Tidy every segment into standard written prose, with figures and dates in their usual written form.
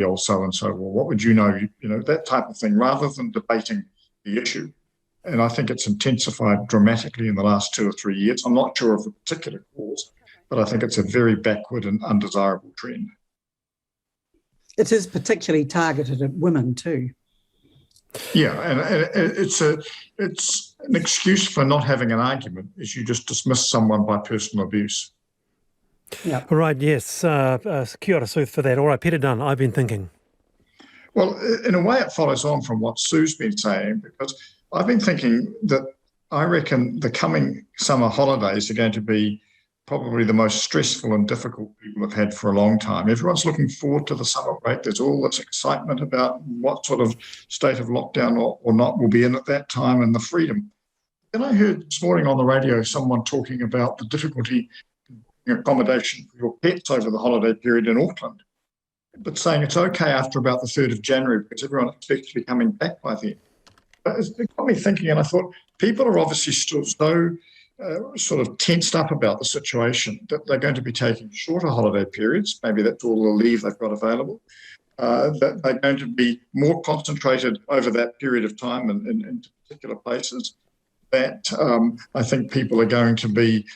the old so-and-so, well, what would you know? You know, that type of thing, rather than debating the issue. And I think it's intensified dramatically in the last 2 or 3 years. I'm not sure of the particular cause, but I think it's a very backward and undesirable trend. It is particularly targeted at women too. Yeah, and it's an excuse for not having an argument, is you just dismiss someone by personal abuse. Yeah. All right, yes. Kia ora, Sue, for that. All right, Peter Dunn, I've been thinking. Well, in a way it follows on from what Sue's been saying, because I've been thinking that I reckon the coming summer holidays are going to be probably the most stressful and difficult people have had for a long time. Everyone's looking forward to the summer break. There's all this excitement about what sort of state of lockdown or not will be in at that time, and the freedom. Then I heard this morning on the radio someone talking about the difficulty in accommodation for your pets over the holiday period in Auckland, but saying it's okay after about the 3rd of January because everyone expects to be coming back by then. It got me thinking, and I thought people are obviously still so sort of tensed up about the situation that they're going to be taking shorter holiday periods. Maybe that's all the leave they've got available. That they're going to be more concentrated over that period of time in particular places. That I think people are going to be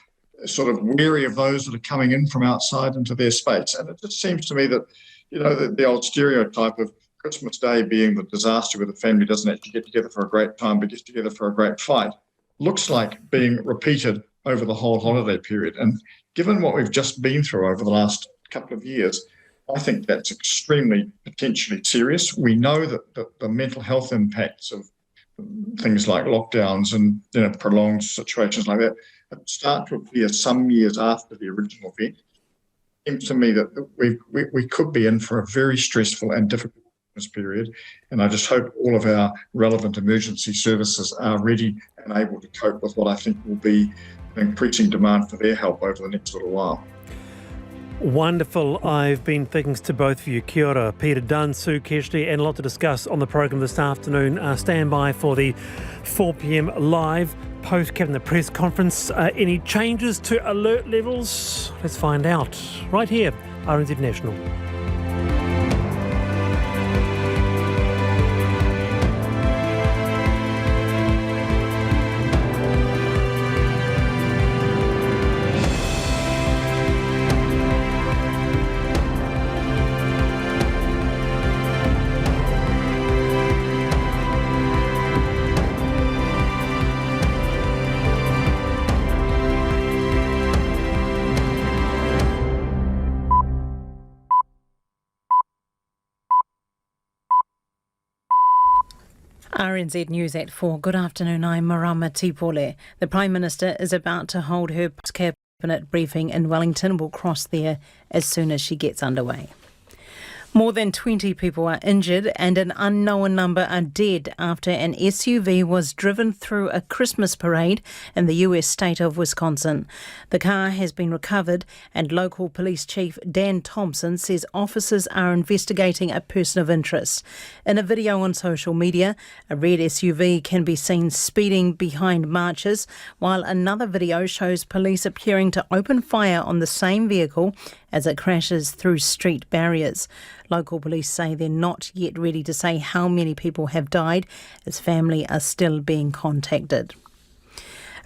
sort of wary of those that are coming in from outside into their space. And it just seems to me that, you know, the old stereotype of Christmas Day being the disaster where the family doesn't actually get together for a great time but gets together for a great fight looks like being repeated over the whole holiday period. And given what we've just been through over the last couple of years, I think that's extremely potentially serious. We know that the mental health impacts of things like lockdowns and, you know, prolonged situations like that start to appear some years after the original event. It seems to me that we could be in for a very stressful and difficult period, and I just hope all of our relevant emergency services are ready and able to cope with what I think will be an increasing demand for their help over the next little while. Wonderful. I've been thinking to both of you. Kia ora, Peter Dunn, Sue Keshley, and a lot to discuss on the program this afternoon. Stand by for the 4 p.m. live post-cabinet press conference. Any changes to alert levels? Let's find out right here, RNZ National. RNZ News at 4. Good afternoon, I'm Marama Tipole. The Prime Minister is about to hold her cabinet briefing in Wellington. We'll cross there as soon as she gets underway. More than 20 people are injured and an unknown number are dead after an SUV was driven through a Christmas parade in the US state of Wisconsin. The car has been recovered and local police chief Dan Thompson says officers are investigating a person of interest. In a video on social media, a red SUV can be seen speeding behind marchers, while another video shows police appearing to open fire on the same vehicle as it crashes through street barriers. Local police say they're not yet ready to say how many people have died, as family are still being contacted.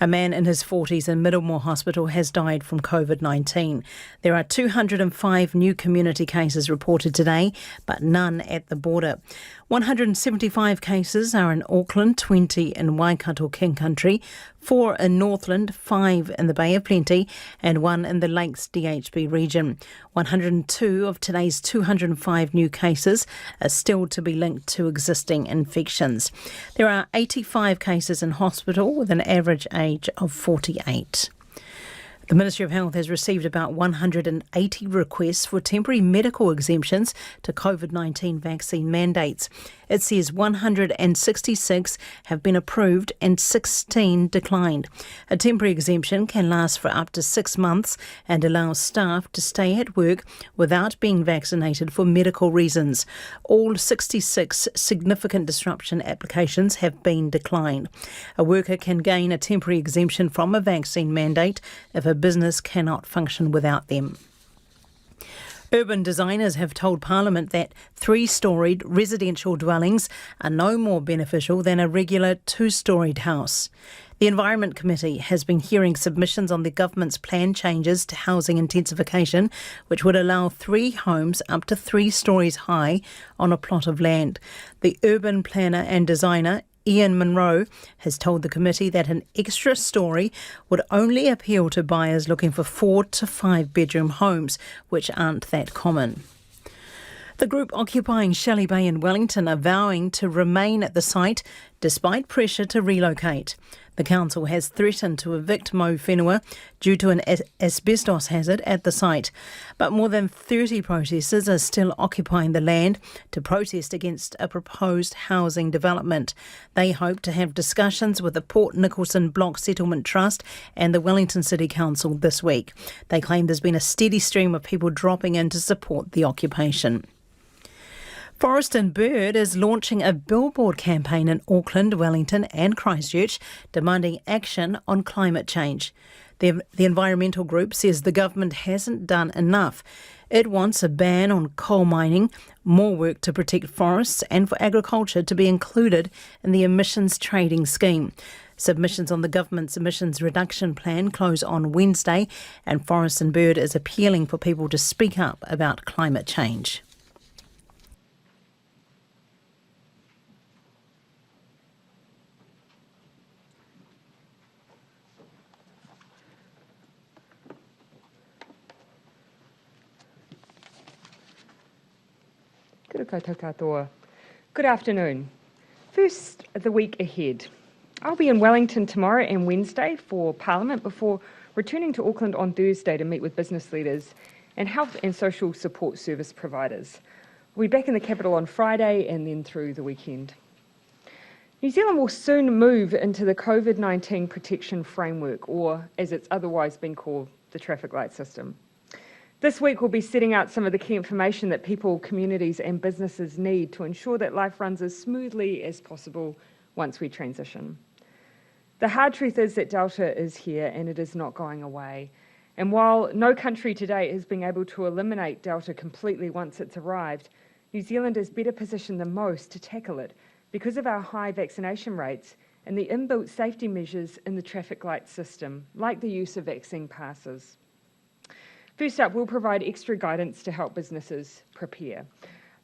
A man in his 40s in Middlemore Hospital has died from COVID-19. There are 205 new community cases reported today, but none at the border. 175 cases are in Auckland, 20 in Waikato King Country, 4 in Northland, 5 in the Bay of Plenty, and 1 in the Lakes DHB region. 102 of today's 205 new cases are still to be linked to existing infections. There are 85 cases in hospital with an average age of 48. The Ministry of Health has received about 180 requests for temporary medical exemptions to COVID-19 vaccine mandates. It says 166 have been approved and 16 declined. A temporary exemption can last for up to 6 months and allows staff to stay at work without being vaccinated for medical reasons. All 66 significant disruption applications have been declined. A worker can gain a temporary exemption from a vaccine mandate if a business cannot function without them. Urban designers have told Parliament that 3-storied residential dwellings are no more beneficial than a regular 2-storied house. The Environment Committee has been hearing submissions on the government's planned changes to housing intensification, which would allow 3 homes up to 3 stories high on a plot of land. The urban planner and designer Ian Munro has told the committee that an extra story would only appeal to buyers looking for 4 to 5 bedroom homes, which aren't that common. The group occupying Shelley Bay in Wellington are vowing to remain at the site despite pressure to relocate. The council has threatened to evict Mo Whenua due to an asbestos hazard at the site. But more than 30 protesters are still occupying the land to protest against a proposed housing development. They hope to have discussions with the Port Nicholson Block Settlement Trust and the Wellington City Council this week. They claim there's been a steady stream of people dropping in to support the occupation. Forest and Bird is launching a billboard campaign in Auckland, Wellington and Christchurch demanding action on climate change. The environmental group says the government hasn't done enough. It wants a ban on coal mining, more work to protect forests and for agriculture to be included in the emissions trading scheme. Submissions on the government's emissions reduction plan close on Wednesday, and Forest and Bird is appealing for people to speak up about climate change. Good afternoon. First, the week ahead. I'll be in Wellington tomorrow and Wednesday for Parliament before returning to Auckland on Thursday to meet with business leaders and health and social support service providers. We'll be back in the capital on Friday and then through the weekend. New Zealand will soon move into the COVID-19 protection framework, or as it's otherwise been called, the traffic light system. This week we'll be setting out some of the key information that people, communities and businesses need to ensure that life runs as smoothly as possible once we transition. The hard truth is that Delta is here and it is not going away. And while no country to date has been able to eliminate Delta completely once it's arrived, New Zealand is better positioned than most to tackle it because of our high vaccination rates and the inbuilt safety measures in the traffic light system, like the use of vaccine passes. First up, we'll provide extra guidance to help businesses prepare.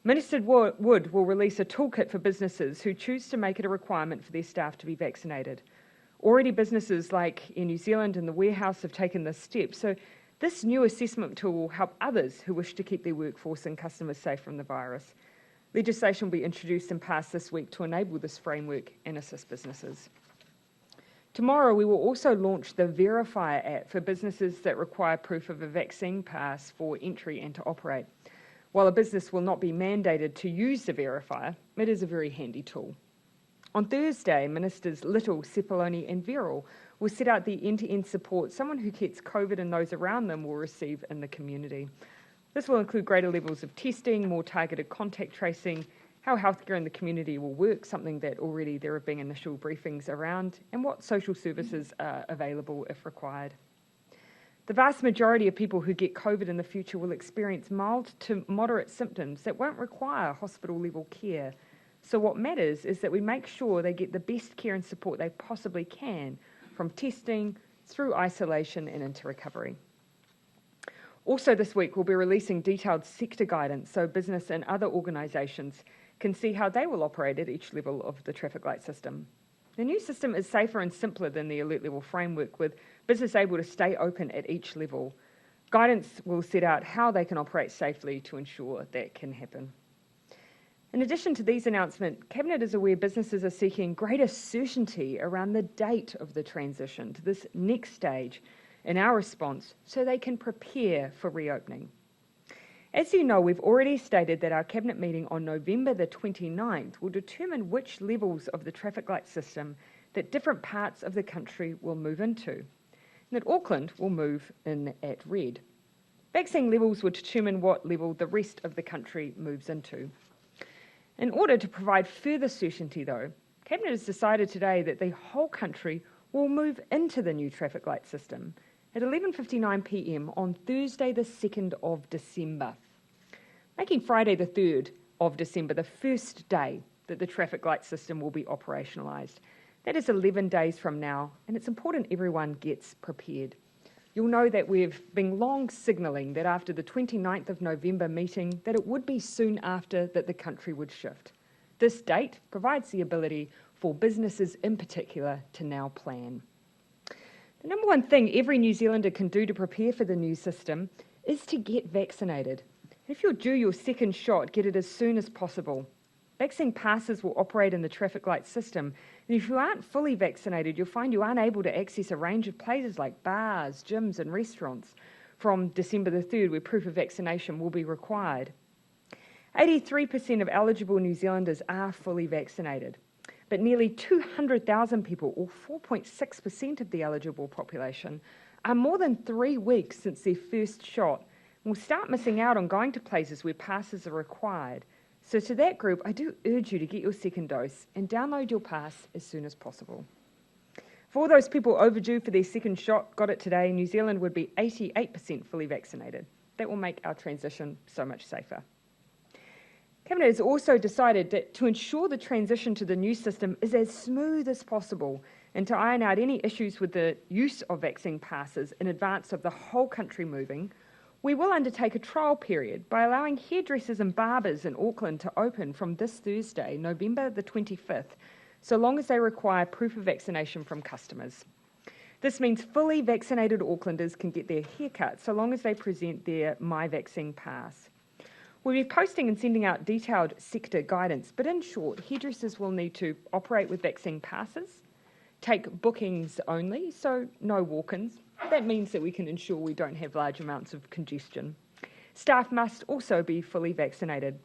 Minister Wood will release a toolkit for businesses who choose to make it a requirement for their staff to be vaccinated. Already businesses like in New Zealand and the warehouse have taken this step, so this new assessment tool will help others who wish to keep their workforce and customers safe from the virus. Legislation will be introduced and passed this week to enable this framework and assist businesses. Tomorrow, we will also launch the Verifier app for businesses that require proof of a vaccine pass for entry and to operate. While a business will not be mandated to use the Verifier, it is a very handy tool. On Thursday, Ministers Little, Sepuloni and Verrill will set out the end-to-end support someone who gets COVID and those around them will receive in the community. This will include greater levels of testing, more targeted contact tracing, how healthcare in the community will work, something that already there have been initial briefings around, and what social services are available if required. The vast majority of people who get COVID in the future will experience mild to moderate symptoms that won't require hospital-level care. So what matters is that we make sure they get the best care and support they possibly can, from testing through isolation and into recovery. Also this week, we'll be releasing detailed sector guidance so business and other organisations can see how they will operate at each level of the traffic light system. The new system is safer and simpler than the alert level framework, with business able to stay open at each level. Guidance will set out how they can operate safely to ensure that can happen. In addition to these announcements, Cabinet is aware businesses are seeking greater certainty around the date of the transition to this next stage in our response so they can prepare for reopening. As you know, we've already stated that our Cabinet meeting on November the 29th will determine which levels of the traffic light system that different parts of the country will move into, and that Auckland will move in at red. Vaccine levels will determine what level the rest of the country moves into. In order to provide further certainty, though, Cabinet has decided today that the whole country will move into the new traffic light system at 11:59 p.m. on Thursday the 2nd of December. making Friday the 3rd of December the first day that the traffic light system will be operationalised. That is 11 days from now, and it's important everyone gets prepared. You'll know that we've been long signalling that after the 29th of November meeting that it would be soon after that the country would shift. This date provides the ability for businesses in particular to now plan. The number one thing every New Zealander can do to prepare for the new system is to get vaccinated. If you're due your second shot, get it as soon as possible. Vaccine passes will operate in the traffic light system, and if you aren't fully vaccinated, you'll find you're unable to access a range of places like bars, gyms and restaurants from December the 3rd, where proof of vaccination will be required. 83% of eligible New Zealanders are fully vaccinated, but nearly 200,000 people, or 4.6% of the eligible population, are more than 3 weeks since their first shot and will start missing out on going to places where passes are required. So to that group, I do urge you to get your second dose and download your pass as soon as possible. For all those people overdue for their second shot, got it today, New Zealand would be 88% fully vaccinated. That will make our transition so much safer. Cabinet has also decided that to ensure the transition to the new system is as smooth as possible and to iron out any issues with the use of vaccine passes in advance of the whole country moving, we will undertake a trial period by allowing hairdressers and barbers in Auckland to open from this Thursday, November the 25th, so long as they require proof of vaccination from customers. This means fully vaccinated Aucklanders can get their haircut so long as they present their My Vaccine Pass. We'll be posting and sending out detailed sector guidance, but in short, hairdressers will need to operate with vaccine passes, take bookings only, so no walk-ins. That means that we can ensure we don't have large amounts of congestion. Staff must also be fully vaccinated,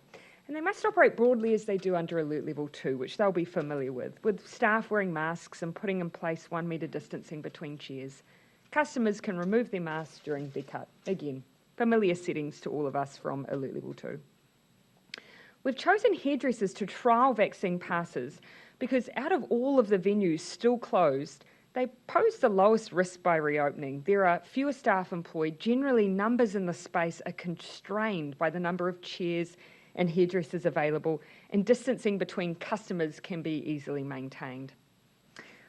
and they must operate broadly as they do under Alert Level 2, which they'll be familiar with staff wearing masks and putting in place 1 metre distancing between chairs. Customers can remove their masks during their cut. Again, familiar settings to all of us from Alert Level 2. We've chosen hairdressers to trial vaccine passes because out of all of the venues still closed, they pose the lowest risk by reopening. There are fewer staff employed. Generally, numbers in the space are constrained by the number of chairs and hairdressers available, and distancing between customers can be easily maintained.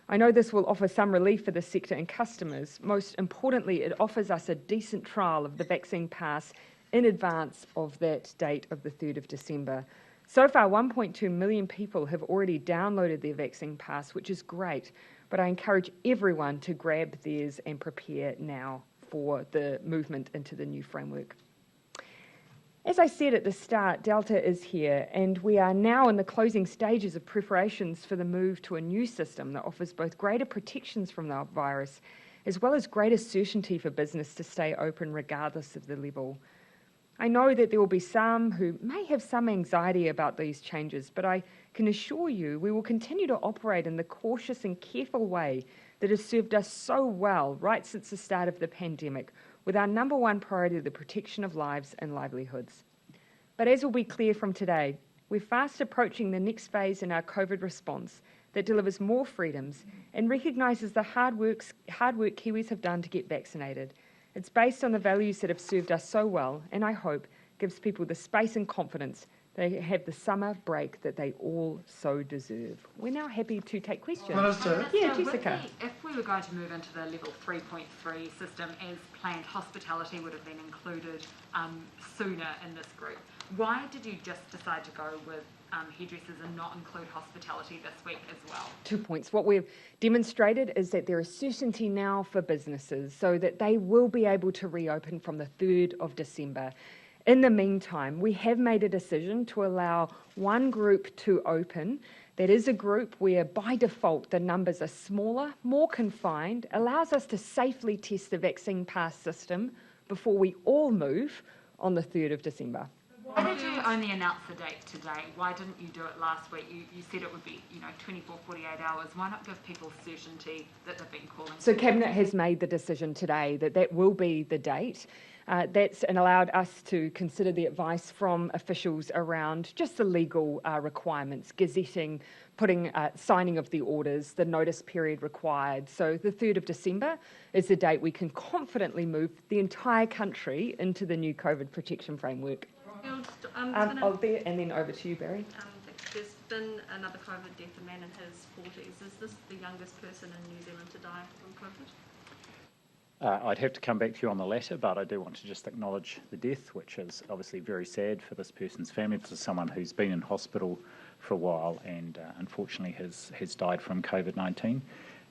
I know this will offer some relief for the sector and customers. Most importantly, it offers us a decent trial of the vaccine pass in advance of that date of the 3rd of December. So far, 1.2 million people have already downloaded their vaccine pass, which is great, but I encourage everyone to grab theirs and prepare now for the movement into the new framework. As I said at the start, Delta is here, and we are now in the closing stages of preparations for the move to a new system that offers both greater protections from the virus, as well as greater certainty for business to stay open regardless of the level. I know that there will be some who may have some anxiety about these changes, but I can assure you we will continue to operate in the cautious and careful way that has served us so well right since the start of the pandemic, with our number one priority the protection of lives and livelihoods. But as will be clear from today, we're fast approaching the next phase in our COVID response that delivers more freedoms and recognises the hard work Kiwis have done to get vaccinated. It's based on the values that have served us so well, and I hope gives people the space and confidence they have the summer break that they all so deserve. We're now happy to take questions. Minister, Yeah, Jessica. if we were going to move into the level 3.3 system as planned, hospitality would have been included sooner in this group. Why did you just decide to go with hairdressers and not include hospitality this week as well? 2 points. What we've demonstrated is that there is certainty now for businesses so that they will be able to reopen from the 3rd of December. In the meantime, we have made a decision to allow one group to open. That is a group where by default the numbers are smaller, more confined, allows us to safely test the vaccine pass system before we all move on the 3rd of December. Why did you only announce the date today? Why didn't you do it last week? You said it would be 24, 48 hours. Why not give people certainty that they've been calling? So Cabinet has made the decision today that that will be the date. That's allowed us to consider the advice from officials around just the legal requirements, gazetting, putting signing of the orders, the notice period required. So the 3rd of December is the date we can confidently move the entire country into the new COVID protection framework. And then over to you, Barry. There's been another COVID death, a man in his 40s. Is this the youngest person in New Zealand to die from COVID? I'd have to come back to you on the latter, but I do want to just acknowledge the death, which is obviously very sad for this person's family. This is someone who's been in hospital for a while and unfortunately has died from COVID-19,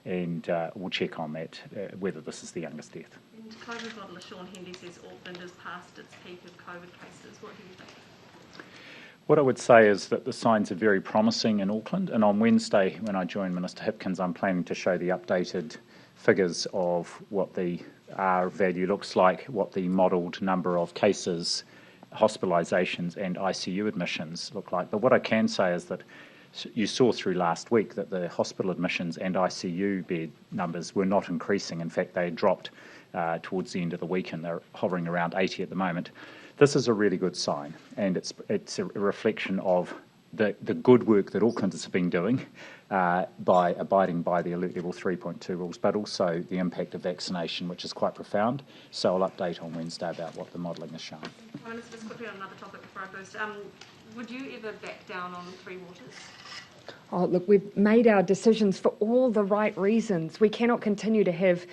and we'll check on that, whether this is the youngest death. And COVID modeller Sean Hendy says Auckland is past its peak of COVID cases. What do you think? What I would say is that the signs are very promising in Auckland, and on Wednesday when I join Minister Hipkins, I'm planning to show the updated figures of what the R value looks like, what the modelled number of cases, hospitalisations and ICU admissions look like. But what I can say is that you saw through last week that the hospital admissions and ICU bed numbers were not increasing. In fact, they dropped towards the end of the week, and they're hovering around 80 at the moment. This is a really good sign, and it's a reflection of the good work that Auckland has been doing by abiding by the alert level 3.2 rules, but also the impact of vaccination, which is quite profound. So I'll update on Wednesday about what the modelling has shown. Prime Minister, just quickly on another topic before I burst. Would you ever back down on Three Waters? Oh, look, we've made our decisions for all the right reasons. We cannot continue to have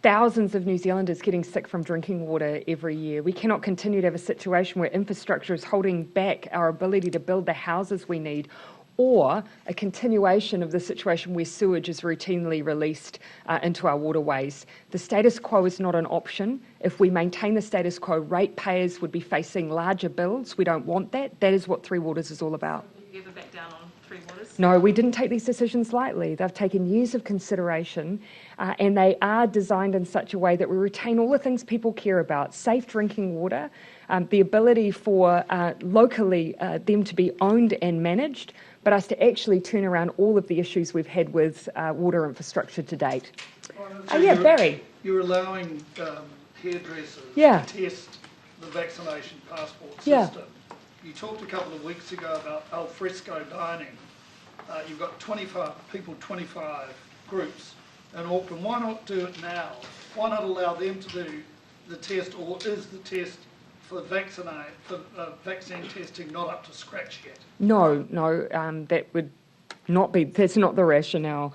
thousands of New Zealanders getting sick from drinking water every year. We cannot continue to have a situation where infrastructure is holding back our ability to build the houses we need, or a continuation of the situation where sewage is routinely released into our waterways. The status quo is not an option. If we maintain the status quo, ratepayers would be facing larger bills. We don't want that. That is what Three Waters is all about. Would you ever back down on Three Waters? No, we didn't take these decisions lightly. They've taken years of consideration, and they are designed in such a way that we retain all the things people care about: safe drinking water, the ability for locally them to be owned and managed, but us to actually turn around all of the issues we've had with water infrastructure to date. Barry. You're allowing hairdressers Yeah. to test the vaccination passport Yeah. system. You talked a couple of weeks ago about al fresco dining. You've got 25 groups in Auckland. Why not do it now? Why not allow them to do the test, or is the test for vaccine testing not up to scratch yet? No, that would not be. That's not the rationale.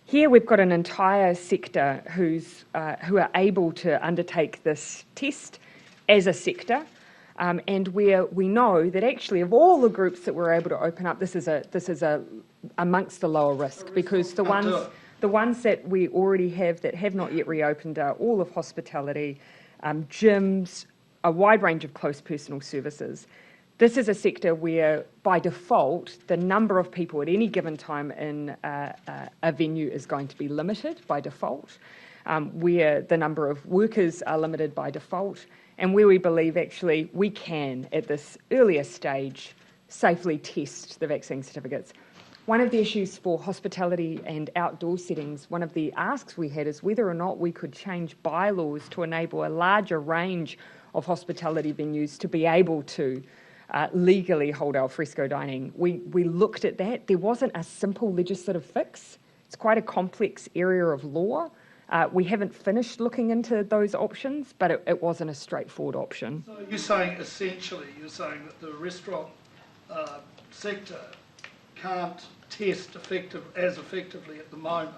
Here we've got an entire sector who are able to undertake this test as a sector. And where we know that actually of all the groups that we're able to open up, this is amongst the lower risk, because the ones that we already have that have not yet reopened are all of hospitality, gyms, a wide range of close personal services. This is a sector where, by default, the number of people at any given time in a venue is going to be limited by default, where the number of workers are limited by default, and where we believe actually we can, at this earlier stage, safely test the vaccine certificates. One of the issues for hospitality and outdoor settings, one of the asks we had is whether or not we could change bylaws to enable a larger range of hospitality venues to be able to legally hold al fresco dining. We looked at that. There wasn't a simple legislative fix. It's quite a complex area of law. We haven't finished looking into those options, but it wasn't a straightforward option. So you're saying that the restaurant sector can't test as effectively at the moment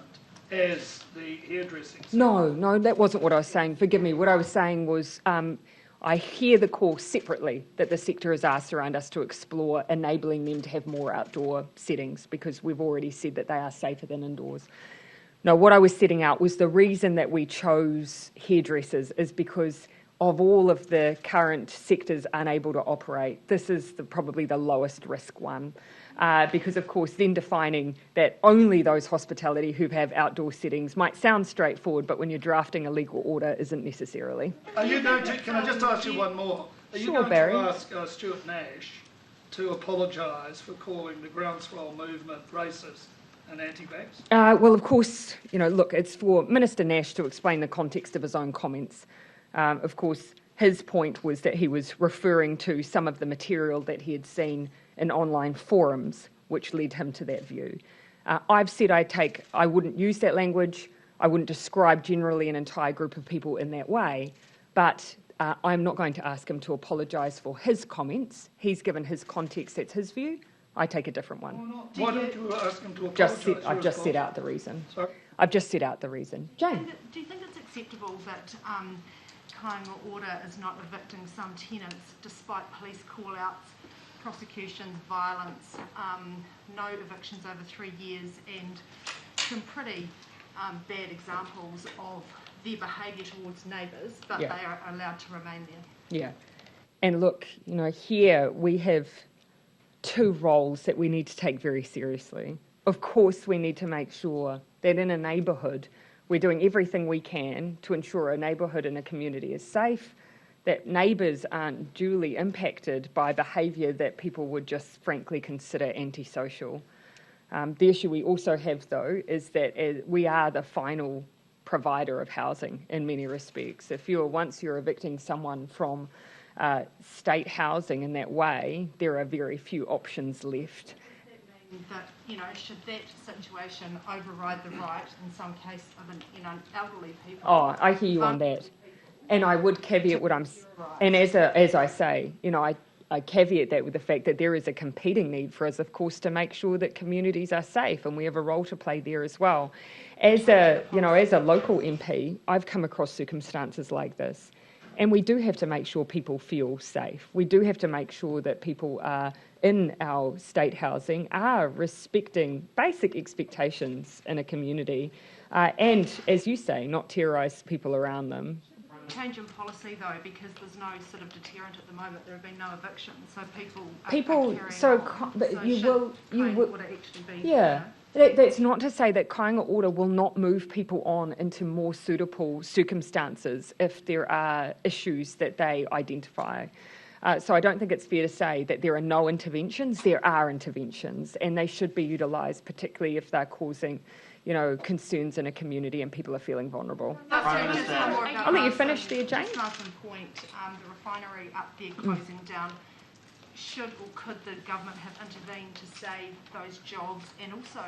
as the hairdressing sector? No, that wasn't what I was saying. Forgive me. What I was saying was I hear the call separately that the sector has asked around us to explore enabling them to have more outdoor settings, because we've already said that they are safer than indoors. No, what I was setting out was the reason that we chose hairdressers is because of all of the current sectors unable to operate, this is probably the lowest risk one. Because, of course, then defining that only those hospitality who have outdoor settings might sound straightforward, but when you're drafting a legal order, isn't necessarily. Are you going to, can I just ask you one more? Are you going Barry. to ask Stuart Nash to apologise for calling the groundswell movement racist and anti-vax? Well, of course, look, it's for Minister Nash to explain the context of his own comments. Of course, his point was that he was referring to some of the material that he had seen in online forums, which led him to that view. I've said I wouldn't use that language, I wouldn't describe generally an entire group of people in that way, but I'm not going to ask him to apologise for his comments. He's given his context, that's his view. I take a different one. Why don't you ask him to apologise? I've just set out the reason. Sorry? I've just set out the reason. Jane? Do you think it's acceptable that Kāinga Order is not evicting some tenants despite police call-outs, prosecutions, violence, no evictions over 3 years, and some pretty bad examples of their behaviour towards neighbours, but they are allowed to remain there? Yeah. And look, here we have two roles that we need to take very seriously. Of course, we need to make sure that in a neighbourhood, we're doing everything we can to ensure a neighbourhood and a community is safe, that neighbours aren't duly impacted by behaviour that people would just frankly consider antisocial. The issue we also have, though, is that we are the final provider of housing in many respects. Once you're evicting someone from state housing in that way, there are very few options left. That, should that situation override the right in some case of elderly people? Oh, I hear you on that. And I would caveat what I'm... And as I say, I caveat that with the fact that there is a competing need for us, of course, to make sure that communities are safe, and we have a role to play there as well. As a local MP, I've come across circumstances like this. And we do have to make sure people feel safe. We do have to make sure that people in our state housing are respecting basic expectations in a community. And, as you say, not terrorise people around them. Change in policy, though, because there's no sort of deterrent at the moment. There have been no evictions, so people are carrying on. But you will actually be... Yeah. That's not to say that Kāinga Order will not move people on into more suitable circumstances if there are issues that they identify. So I don't think it's fair to say that there are no interventions. There are interventions, and they should be utilised, particularly if they're causing, concerns in a community and people are feeling vulnerable. I'll let you finish there, Jane. Point, the refinery up there closing down. Should or could the government have intervened to save those jobs and also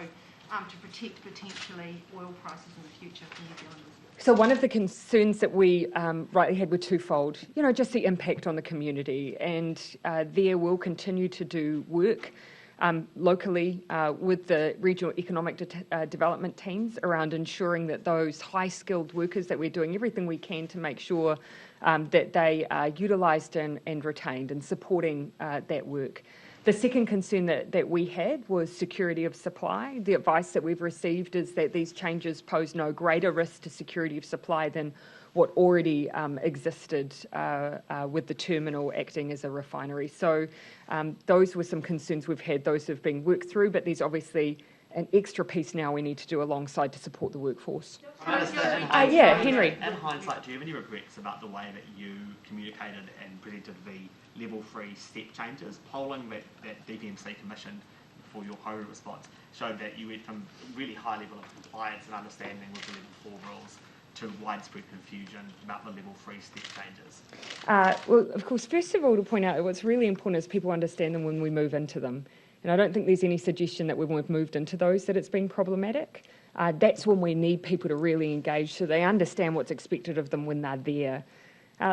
to protect potentially oil prices in the future for New Zealanders? So one of the concerns that we rightly had were twofold, just the impact on the community, and there will continue to do work locally with the regional economic development teams around ensuring that those high-skilled workers, that we're doing everything we can to make sure that they are utilised and retained, and supporting that work. The second concern that we had was security of supply. The advice that we've received is that these changes pose no greater risk to security of supply than what already existed with the terminal acting as a refinery. So those were some concerns we've had. Those have been worked through, but there's obviously an extra piece now we need to do alongside to support the workforce. Henry. In hindsight, do you have any regrets about the way that you communicated and presented the level 3 step changes? Polling that DPMC commissioned for your HORU response showed that you went from really high level of compliance and understanding with the level 4 rules to widespread confusion about the level 3 step changes. Well, of course, first of all, to point out that what's really important is people understand them when we move into them. And I don't think there's any suggestion that when we've moved into those that it's been problematic. That's when we need people to really engage so they understand what's expected of them when they're there.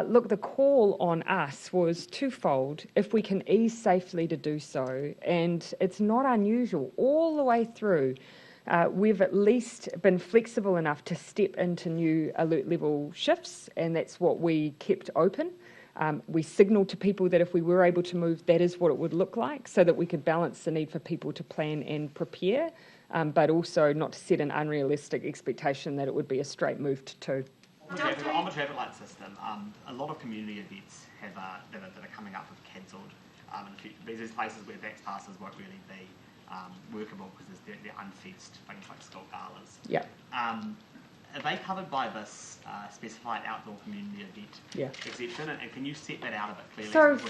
Look, the call on us was twofold, if we can ease safely to do so, and it's not unusual all the way through. We've at least been flexible enough to step into new alert level shifts, and that's what we kept open. We signalled to people that if we were able to move, that is what it would look like, so that we could balance the need for people to plan and prepare, but also not to set an unrealistic expectation that it would be a straight move to 2. On the traffic light system, a lot of community events that are coming up have cancelled. There's places where VAX passes won't really be workable because they're unfenced, things like school galas. Yeah. Are they covered by this specified outdoor community event exception? And can you set that out a bit clearly?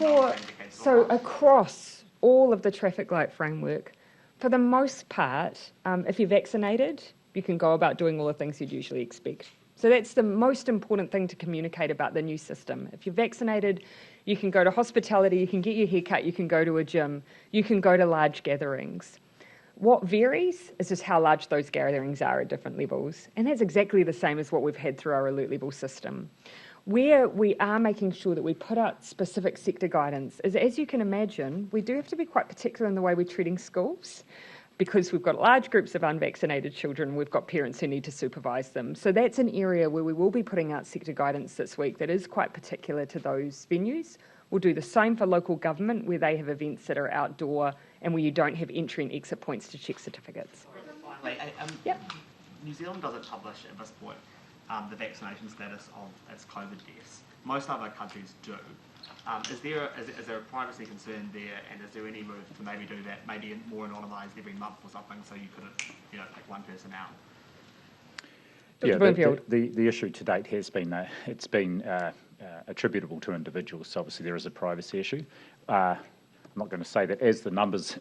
So across all of the traffic light framework, for the most part, if you're vaccinated, you can go about doing all the things you'd usually expect. So that's the most important thing to communicate about the new system. If you're vaccinated, you can go to hospitality, you can get your hair cut, you can go to a gym, you can go to large gatherings. What varies is just how large those gatherings are at different levels, and that's exactly the same as what we've had through our alert level system. Where we are making sure that we put out specific sector guidance is, as you can imagine, we do have to be quite particular in the way we're treating schools, because we've got large groups of unvaccinated children, we've got parents who need to supervise them. So that's an area where we will be putting out sector guidance this week that is quite particular to those venues. We'll do the same for local government, where they have events that are outdoor and where you don't have entry and exit points to check certificates. Finally, Yep. New Zealand doesn't publish at this point the vaccination status of its COVID deaths. Most other countries do. Is there a privacy concern there, and is there any move to maybe do that, maybe more anonymised every month or something, so you couldn't, pick one person out? Dr. The issue to date has been it's been attributable to individuals. So obviously there is a privacy issue. I'm not going to say that as the numbers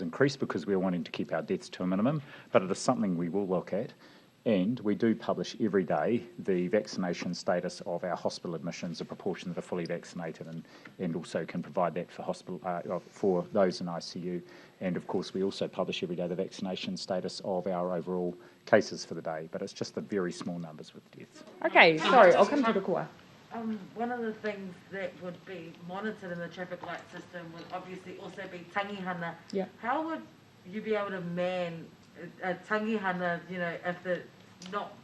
increase, because we're wanting to keep our deaths to a minimum, but it is something we will look at. And we do publish every day the vaccination status of our hospital admissions, a proportion that are fully vaccinated, and also can provide that for hospital for those in ICU. And of course, we also publish every day the vaccination status of our overall cases for the day. But it's just the very small numbers with deaths. Okay, sorry, I'll come to the Kua. One of the things that would be monitored in the traffic light system would obviously also be Tangihanga. Yeah. How would you be able to man a Tangihanga, if they're not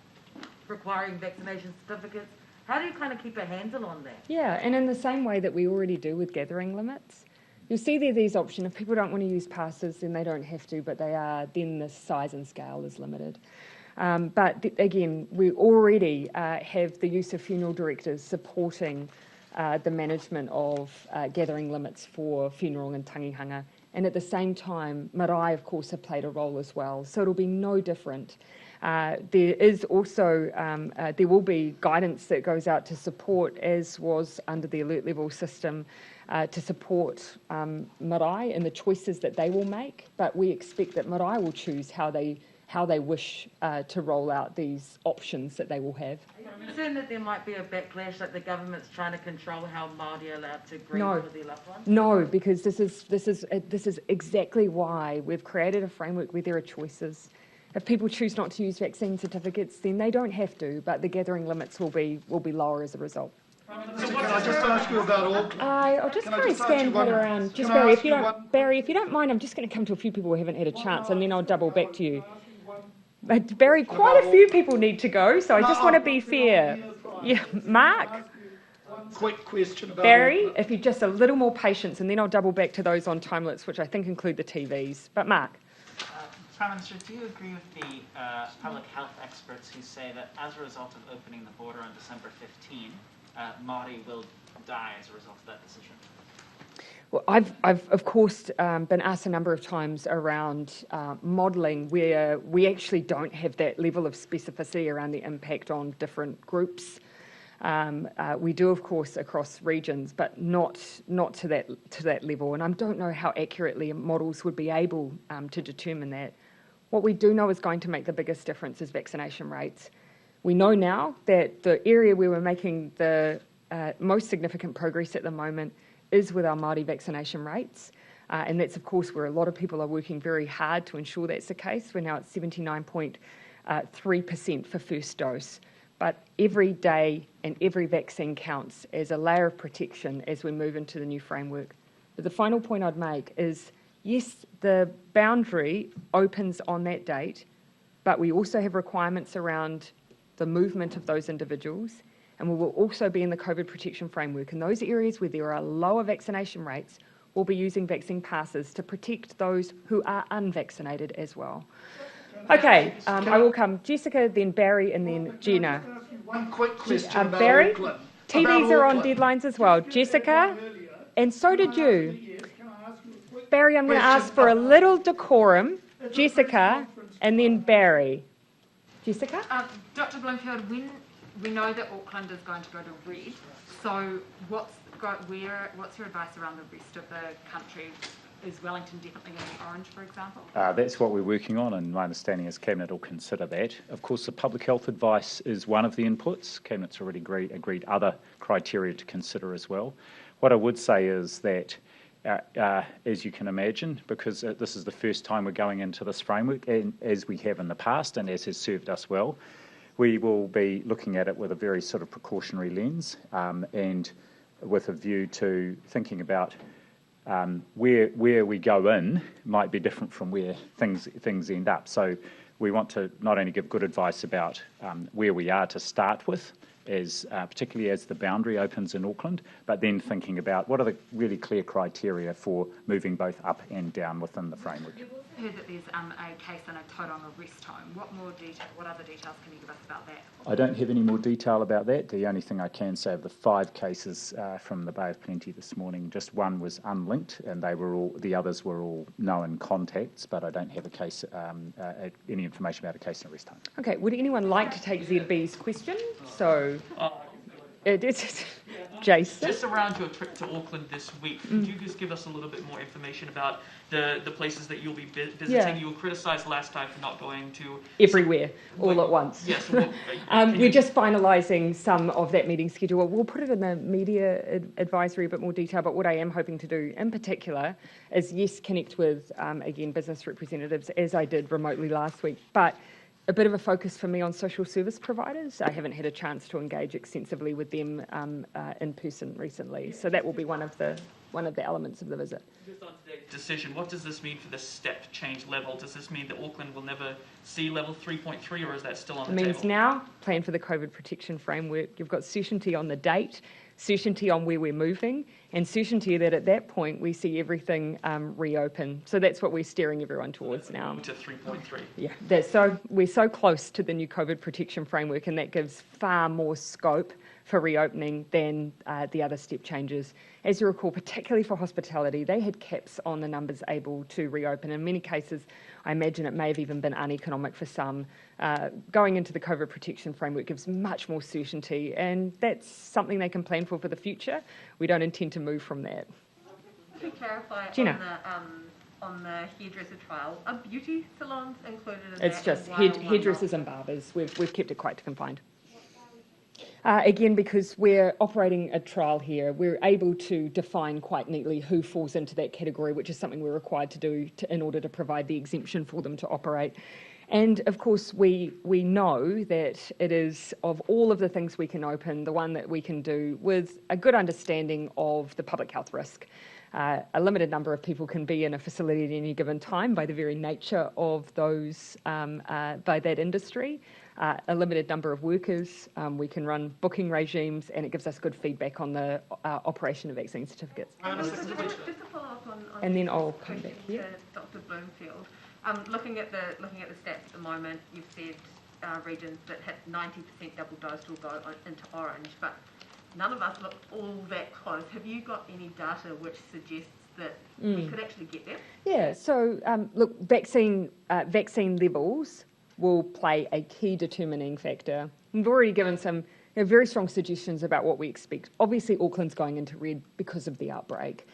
requiring vaccination certificates? How do you kind of keep a handle on that? Yeah, and in the same way that we already do with gathering limits. You'll see there these options. If people don't want to use passes, then they don't have to, but then the size and scale is limited. But again, we already have the use of funeral directors supporting the management of gathering limits for funeral and tangihanga. And at the same time, marae, of course, have played a role as well. So it'll be no different. There is also, there will be guidance that goes out to support, as was under the alert level system, to support marae and the choices that they will make. But we expect that marae will choose how they wish to roll out these options that they will have. Are you concerned that there might be a backlash, like the government's trying to control how Māori are allowed to grieve for their loved ones? No, because this is exactly why we've created a framework where there are choices. If people choose not to use vaccine certificates, then they don't have to, but the gathering limits will be lower as a result. So can I just ask you about Auckland? I'll just kind of scan that around. Just Barry, if you don't mind, I'm just going to come to a few people who haven't had a chance, and then I'll double back to you. But Barry, quite a few people need to go, so I just want to be fair. Yeah, Mark? Quick question about Barry, Auckland. if you just a little more patience, and then I'll double back to those on timelets, which I think include the TVs. But Mark? Prime Minister, do you agree with the public health experts who say that as a result of opening the border on December 15, Maori will die as a result of that decision? Well, I've of course been asked a number of times around modelling where we actually don't have that level of specificity around the impact on different groups. We do, of course, across regions, but not to that level. And I don't know how accurately models would be able to determine that. What we do know is going to make the biggest difference is vaccination rates. We know now that the area where we're making the most significant progress at the moment is with our Māori vaccination rates. And that's, of course, where a lot of people are working very hard to ensure that's the case. We're now at 79.3% for first dose. But every day and every vaccine counts as a layer of protection as we move into the new framework. But the final point I'd make is, yes, the boundary opens on that date, but we also have requirements around the movement of those individuals, and we will also be in the COVID protection framework. In those areas where there are lower vaccination rates, we'll be using vaccine passes to protect those who are unvaccinated as well. Okay, I will come. Jessica, then Barry, and then Gina. One quick question about Barry, Auckland. TVs are on deadlines as well. Jessica, and so did you. Barry, I'm going to ask for a little decorum. Jessica, and then Barry. Jessica? Dr. Bloomfield, when we know that Auckland is going to go to red, so what's your advice around the rest of the country? Is Wellington definitely going to be orange, for example? That's what we're working on, and my understanding is Cabinet will consider that. Of course, the public health advice is one of the inputs. Cabinet's already agreed other criteria to consider as well. What I would say is that, as you can imagine, because this is the first time we're going into this framework, and as we have in the past, and as has served us well, we will be looking at it with a very sort of precautionary lens and with a view to thinking about where we go in might be different from where things end up. So we want to not only give good advice about where we are to start with, particularly as the boundary opens in Auckland, but then thinking about what are the really clear criteria for moving both up and down within the framework. You've also heard that there's a case in a Tauranga rest home. What other details can you give us about that? I don't have any more detail about that. The only thing I can say of the 5 cases from the Bay of Plenty this morning, just one was unlinked, and the others were all known contacts, but I don't have any information about a case in a rest home. Okay, would anyone like to take ZB's question? So, it is Jason. Just around your trip to Auckland this week, could you just give us a little bit more information about the places that you'll be visiting? Yeah. You were criticised last time for not going to... Everywhere, all at once. Yes. We're just finalising some of that meeting schedule. We'll put it in the media advisory, a bit more detail, but what I am hoping to do in particular is, yes, connect with, again, business representatives, as I did remotely last week, but a bit of a focus for me on social service providers. I haven't had a chance to engage extensively with them in person recently, so that will be one of the elements of the visit. Just on today's decision, what does this mean for the step change level? Does this mean that Auckland will never see level 3.3, or is that still on the table? It means now plan for the COVID protection framework. You've got certainty on the date, certainty on where we're moving, and certainty that at that point we see everything reopen. So that's what we're steering everyone towards now. To 3.3. Yeah, we're so close to the new COVID protection framework, and that gives far more scope for reopening than the other step changes. As you recall, particularly for hospitality, they had caps on the numbers able to reopen. In many cases, I imagine it may have even been uneconomic for some. Going into the COVID protection framework gives much more certainty, and that's something they can plan for the future. We don't intend to move from that. To clarify Gina. on the hairdresser trial, are beauty salons included in that? It's just hairdressers and barbers. We've kept it quite confined. Again, because we're operating a trial here, we're able to define quite neatly who falls into that category, which is something we're required to do in order to provide the exemption for them to operate. And of course, we know that it is, of all of the things we can open, the one that we can do with a good understanding of the public health risk. A limited number of people can be in a facility at any given time by the very nature of those, by that industry. A limited number of workers, we can run booking regimes, and it gives us good feedback on the operation of vaccine certificates. Just to follow up on and then I'll come back here. Dr. Bloomfield, looking at the stats at the moment, you've said regions that hit 90% double dosed will go into orange, but none of us look all that close. Have you got any data which suggests that we could actually get there? Yeah, so look, vaccine levels will play a key determining factor. We've already given some very strong suggestions about what we expect. Obviously, Auckland's going into red because of the outbreak.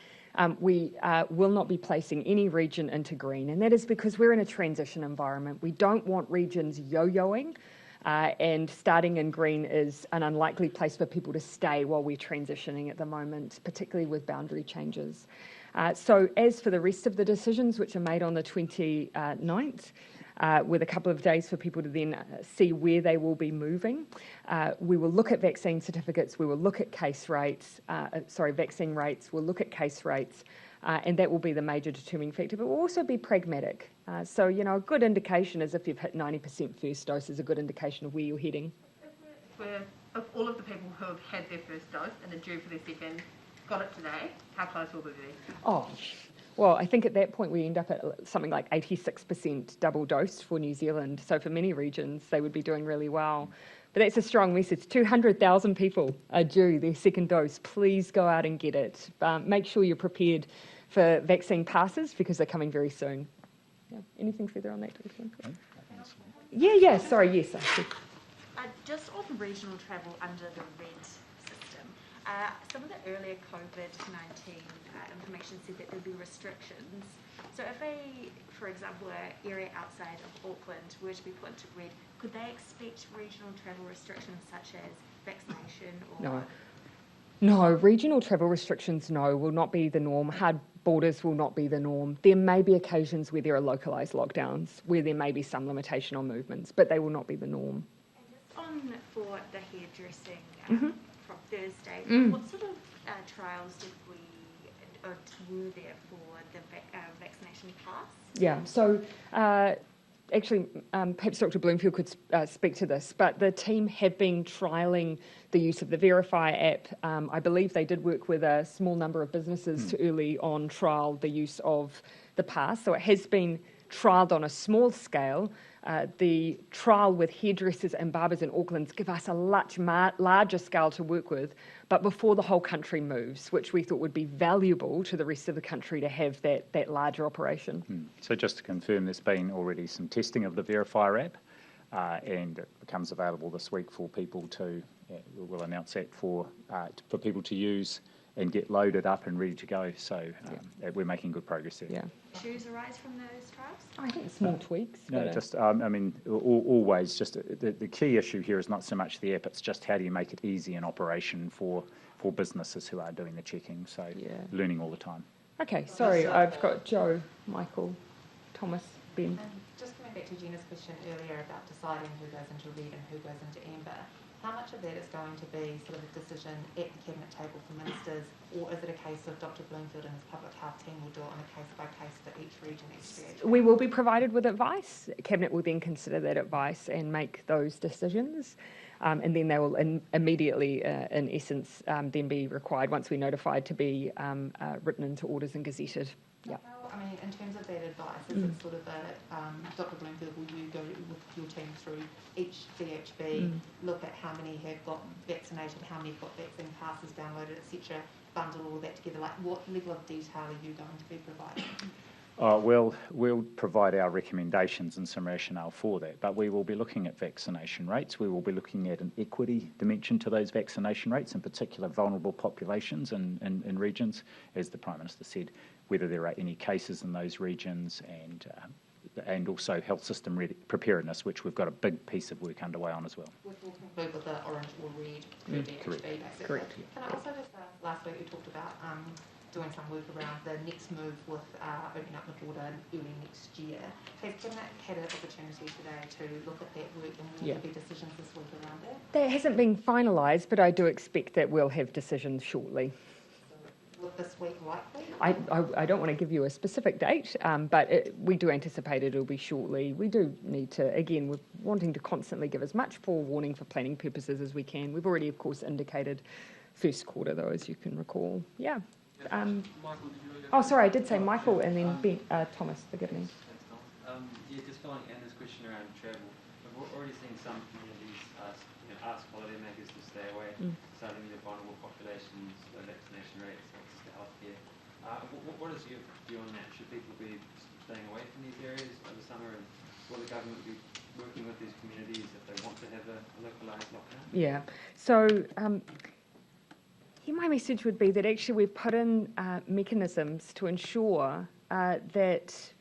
We will not be placing any region into green, and that is because we're in a transition environment. We don't want regions yo-yoing, and starting in green is an unlikely place for people to stay while we're transitioning at the moment, particularly with boundary changes. So as for the rest of the decisions, which are made on the 29th, with a couple of days for people to then see where they will be moving. We will look at vaccine certificates, we will look at vaccine rates, we'll look at case rates, and that will be the major determining factor, but we'll also be pragmatic. So, a good indication is if you've hit 90% first dose is a good indication of where you're heading. If all of the people who have had their first dose and are due for their second got it today, how close will we be? Well, I think at that point we end up at something like 86% double dosed for New Zealand. So for many regions, they would be doing really well. But that's a strong message. 200,000 people are due their second dose. Please go out and get it. Make sure you're prepared for vaccine passes because they're coming very soon. Yeah. Anything further on that? Yeah. Sorry, yes. Just on regional travel under the RED system, some of the earlier COVID-19 information said that there'd be restrictions. So if for example, an area outside of Auckland were to be put into red, could they expect regional travel restrictions such as vaccination or... No, regional travel restrictions, will not be the norm. Hard borders will not be the norm. There may be occasions where there are localised lockdowns, where there may be some limitation on movements, but they will not be the norm. On one for the hairdressing Mm-hmm. from Thursday. Mm. What sort of trials were there for the vaccination pass? Yeah, so actually, perhaps Dr. Bloomfield could speak to this, but the team have been trialling the use of the Verify app. I believe they did work with a small number of businesses to early on trial the use of the pass, so it has been trialled on a small scale. The trial with hairdressers and barbers in Auckland give us a much larger scale to work with, but before the whole country moves, which we thought would be valuable to the rest of the country to have that larger operation. So just to confirm, there's been already some testing of the Verifier app, and it becomes available this week for people to, we'll announce that for people to use and get loaded up and ready to go. So we're making good progress there. Yeah. Issues arise from those trials? I think small tweaks. No, but, just, I mean, always just the key issue here is not so much the app, it's just how do you make it easy in operation for businesses who are doing the checking. So learning all the time. Okay, sorry, I've got Joe, Michael, Thomas, Ben. Just coming back to Gina's question earlier about deciding who goes into red and who goes into amber, how much of that is going to be sort of a decision at the Cabinet table for ministers, or is it a case of Dr. Bloomfield and his public health team will do it on a case-by-case for each region, each territory? We will be provided with advice. Cabinet will then consider that advice and make those decisions. And then they will immediately, in essence, then be required, once we're notified, to be written into orders and gazetted. Yeah. I mean, in terms of that advice, is it sort of Dr. Bloomfield, will you go with your team through each DHB, look at how many have got vaccinated, how many have got vaccine passes downloaded, etc., bundle all that together? Like, what level of detail are you going to be providing? We'll provide our recommendations and some rationale for that, but we will be looking at vaccination rates. We will be looking at an equity dimension to those vaccination rates, in particular vulnerable populations in regions, as the Prime Minister said, whether there are any cases in those regions, and also health system preparedness, which we've got a big piece of work underway on as well. Which will conclude with the orange or red per DHB, basically. Correct. Can I also just, last week we talked about doing some work around the next move with opening up the border early next year. Has Cabinet had an opportunity today to look at that work, and will there be decisions this week around that? That hasn't been finalised, but I do expect that we'll have decisions shortly. With this week likely? I don't want to give you a specific date, but we do anticipate it'll be shortly. We do need to, again, we're wanting to constantly give as much forewarning for planning purposes as we can. We've already, of course, indicated first quarter, though, as you can recall. Yeah. Oh, sorry, I did say Michael and then Ben, Thomas, forgive me. Yeah, just following Anna's question around travel. We've already seen some communities ask holidaymakers to stay away, citing the vulnerable populations, the vaccination rates, access to healthcare. What is your view on that? Should people be staying away from these areas over summer, and will the government be working with these communities if they want to have a localised lockdown? Yeah, so my message would be that actually we've put in mechanisms to ensure that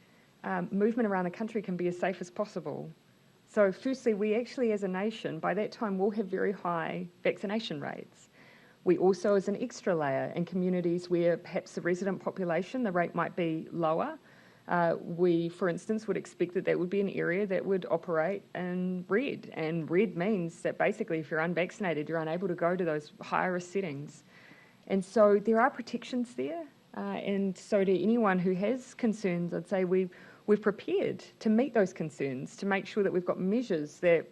movement around the country can be as safe as possible. So firstly, we actually as a nation, by that time, will have very high vaccination rates. We also, as an extra layer, in communities where perhaps the resident population, the rate might be lower, we, for instance, would expect that that would be an area that would operate in red. And red means that basically if you're unvaccinated, you're unable to go to those higher risk settings. And so there are protections there. And so to anyone who has concerns, I'd say we're prepared to meet those concerns, to make sure that we've got measures that,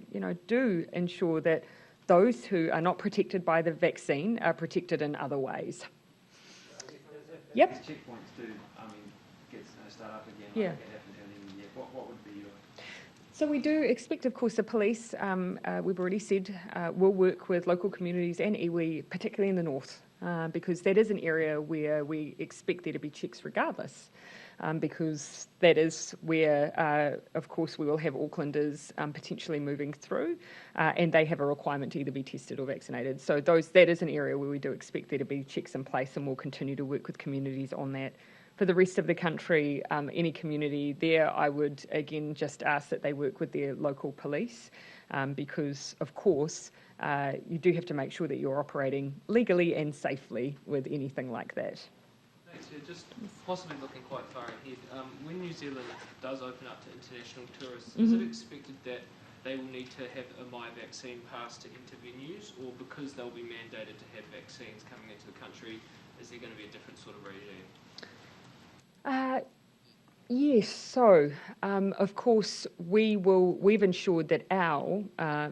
do ensure that those who are not protected by the vaccine are protected in other ways. Yep. These checkpoints do, start up again, Yeah. like it happened early in the year. What would be your... So we do expect, of course, the police, we've already said, will work with local communities and iwi, particularly in the north, because that is an area where we expect there to be checks regardless, because that is where, of course, we will have Aucklanders potentially moving through, and they have a requirement to either be tested or vaccinated. So that is an area where we do expect there to be checks in place, and we'll continue to work with communities on that. For the rest of the country, any community there, I would again just ask that they work with their local police, because of course you do have to make sure that you're operating legally and safely with anything like that. Thanks. Yeah, just possibly looking quite far ahead. When New Zealand does open up to international tourists, is it expected that they will need to have a My Vaccine pass to enter venues, or because they'll be mandated to have vaccines coming into the country, is there going to be a different sort of regime? Yes, so of course we've ensured that our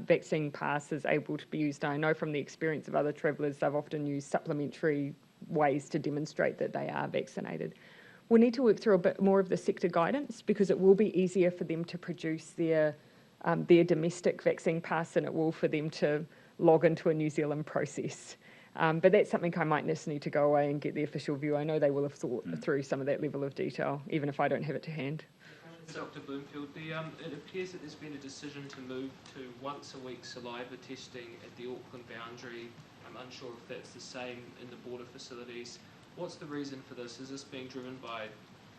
vaccine pass is able to be used. I know from the experience of other travellers, they've often used supplementary ways to demonstrate that they are vaccinated. We need to work through a bit more of the sector guidance, because it will be easier for them to produce their domestic vaccine pass than it will for them to log into a New Zealand process. But that's something I might just need to go away and get the official view. I know they will have thought through some of that level of detail, even if I don't have it to hand. Dr. Bloomfield, it appears that there's been a decision to move to once-a-week saliva testing at the Auckland boundary. I'm unsure if that's the same in the border facilities. What's the reason for this? Is this being driven by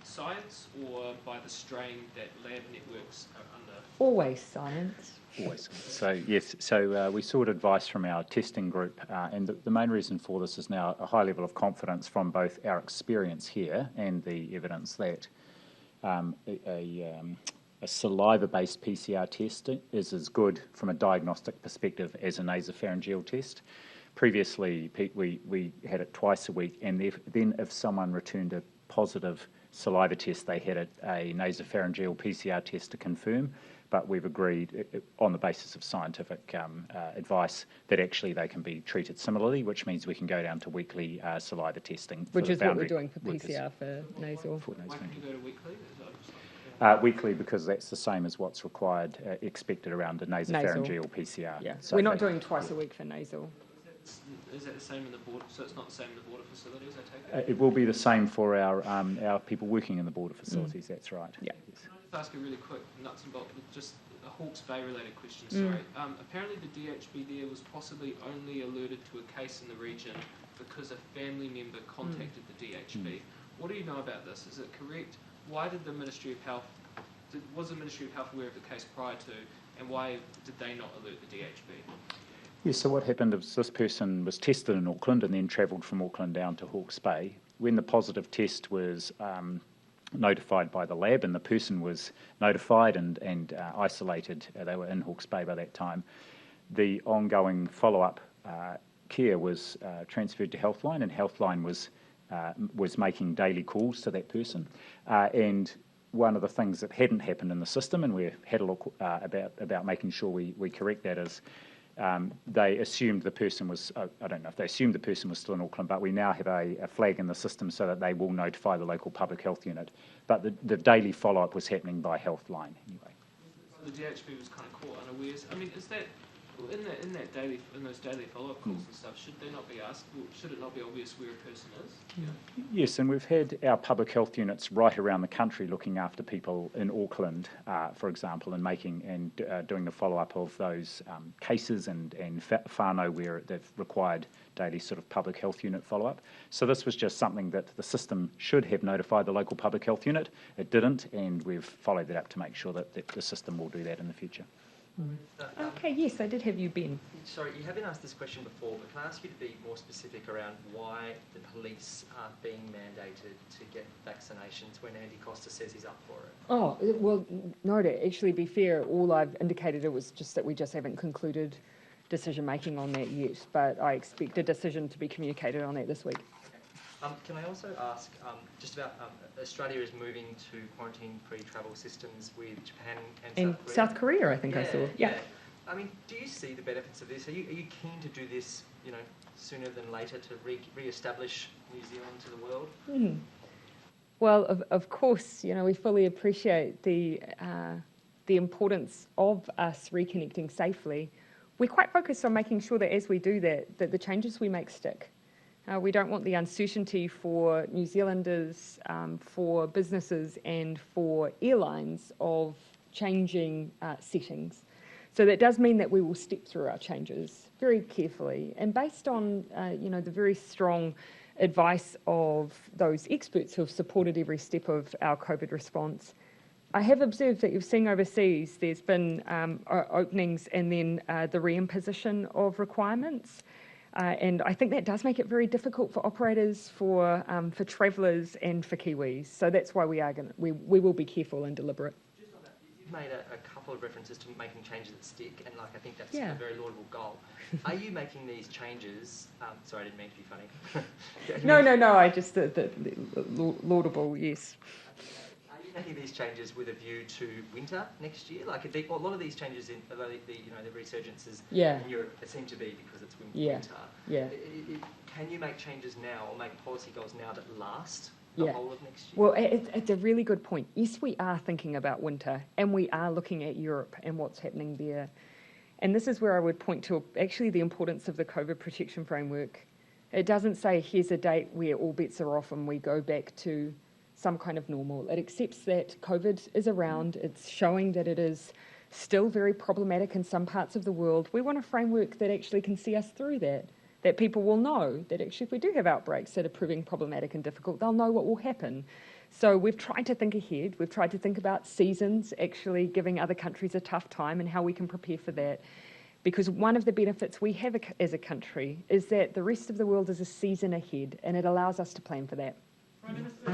science or by the strain that lab networks are under? Always science. Always. So yes, so we sought advice from our testing group, and the main reason for this is now a high level of confidence from both our experience here and the evidence that a saliva-based PCR test is as good from a diagnostic perspective as a nasopharyngeal test. Previously, we had it twice a week, and then if someone returned a positive saliva test, they had a nasopharyngeal PCR test to confirm. But we've agreed on the basis of scientific advice that actually they can be treated similarly, which means we can go down to weekly saliva testing. Which is what we're doing for PCR for nasal. Why can you go to weekly? Weekly, because that's the same as what's required, expected around a nasopharyngeal PCR. Yeah, so we're not doing twice a week for nasal. Is that the same in the border? So it's not the same in the border facilities, I take it? It will be the same for our people working in the border facilities. That's right. Yeah. Yes. Can I just ask a really quick nuts and bolts, just a Hawke's Bay related question? Sorry. Apparently the DHB there was possibly only alerted to a case in the region because a family member contacted the DHB. What do you know about this? Is it correct? Why did the Ministry of Health? Was the Ministry of Health aware of the case prior to, and why did they not alert the DHB? Yes, so what happened is this person was tested in Auckland and then travelled from Auckland down to Hawke's Bay. When the positive test was notified by the lab and the person was notified and isolated, they were in Hawke's Bay by that time, the ongoing follow-up care was transferred to Healthline, and Healthline was making daily calls to that person. And one of the things that hadn't happened in the system, and we had a look about making sure we correct that, is they assumed the person was, I don't know if they assumed the person was still in Auckland, but we now have a flag in the system so that they will notify the local public health unit. But the daily follow-up was happening by Healthline anyway. So the DHB was kind of caught unawares. I mean, is that in those daily follow-up calls and stuff? Should they not be asked? Should it not be obvious where a person is? Yeah. Yes, and we've had our public health units right around the country looking after people in Auckland, for example, and making and doing the follow-up of those cases and whānau where they've required daily sort of public health unit follow-up. So this was just something that the system should have notified the local public health unit. It didn't, and we've followed that up to make sure that the system will do that in the future. Okay, yes, I did have you, Ben. Sorry, you haven't asked this question before, but can I ask you to be more specific around why the police aren't being mandated to get vaccinations when Andy Costa says he's up for it? Oh, well, no, to actually be fair, all I've indicated it was just that we just haven't concluded decision-making on that yet, but I expect a decision to be communicated on that this week. Can I also ask just about Australia is moving to quarantine-free travel systems with Japan and South Korea, I think I saw. Yeah. I mean, do you see the benefits of this? Are you keen to do this, sooner than later to re-establish New Zealand to the world? Well, of course, we fully appreciate the importance of us reconnecting safely. We're quite focused on making sure that as we do that the changes we make stick. We don't want the uncertainty for New Zealanders, for businesses and for airlines of changing settings. So that does mean that we will step through our changes very carefully and based on the very strong advice of those experts who have supported every step of our COVID response. I have observed that you've seen overseas there's been openings and then the reimposition of requirements. And I think that does make it very difficult for operators, for travellers and for Kiwis. So that's why we will be careful and deliberate. Just on that, is You've made a couple of references to making changes that stick, and I think that's Yeah. a very laudable goal. Are you making these changes? Sorry, I didn't mean to be funny. No. I just laudable. Yes. Are you making these changes with a view to winter next year? Like a lot of these changes in the resurgences in Europe seem to be because it's winter. Yeah. Can you make changes now or make policy goals now that last the whole of next year? Well, it's a really good point. Yes, we are thinking about winter, and we are looking at Europe and what's happening there. And this is where I would point to actually the importance of the COVID protection framework. It doesn't say here's a date where all bets are off and we go back to some kind of normal. It accepts that COVID is around. It's showing that it is still very problematic in some parts of the world. We want a framework that actually can see us through that people will know that actually if we do have outbreaks that are proving problematic and difficult, they'll know what will happen. So we've tried to think ahead. We've tried to think about seasons, actually giving other countries a tough time and how we can prepare for that. Because one of the benefits we have as a country is that the rest of the world is a season ahead, and it allows us to plan for that.